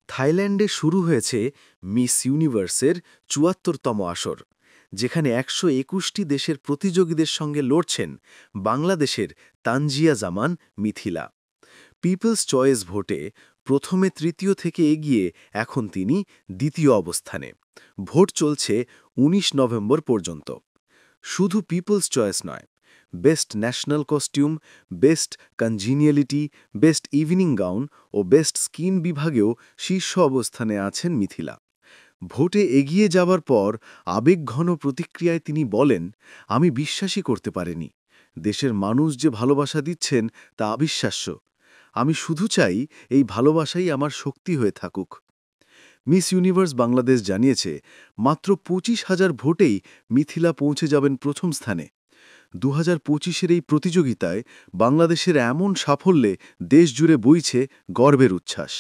থাইল্যান্ডে শুরু হয়েছে মিস ইউনিভার্সের ৭৪তম আসর, যেখানে ১২১টি দেশের প্রতিযোগীদের সঙ্গে লড়ছেন বাংলাদেশের তানজিয়া জামান মিথিলা। পিপলস চয়েস ভোটে প্রথমে তৃতীয় থেকে এগিয়ে এখন তিনি দ্বিতীয় অবস্থানে। ভোট চলছে ১৯ নভেম্বর পর্যন্ত। শুধু পিপলস চয়েস নয়, best national costume, best congeniality, best evening gown ও বেস্ট স্কিন বিভাগেও শীর্ষ অবস্থানে আছেন মিথিলা। ভোটে এগিয়ে যাবার পর আবেগঘন প্রতিক্রিয়ায় তিনি বলেন, আমি বিশ্বাসই করতে পারিনি। দেশের মানুষ যে ভালোবাসা দিচ্ছেন তা অবিশ্বাস্য। আমি শুধু চাই এই ভালোবাসাই আমার শক্তি হয়ে থাকুক। মিস ইউনিভার্স বাংলাদেশ জানিয়েছে, মাত্র ২৫,০০০ ভোটেই মিথিলা পৌঁছে যাবেন প্রথম স্থানে। ২০২৫-এর এই প্রতিযোগিতায় বাংলাদেশের এমন সাফল্যে দেশজুড়ে বইছে গর্বের উচ্ছ্বাস।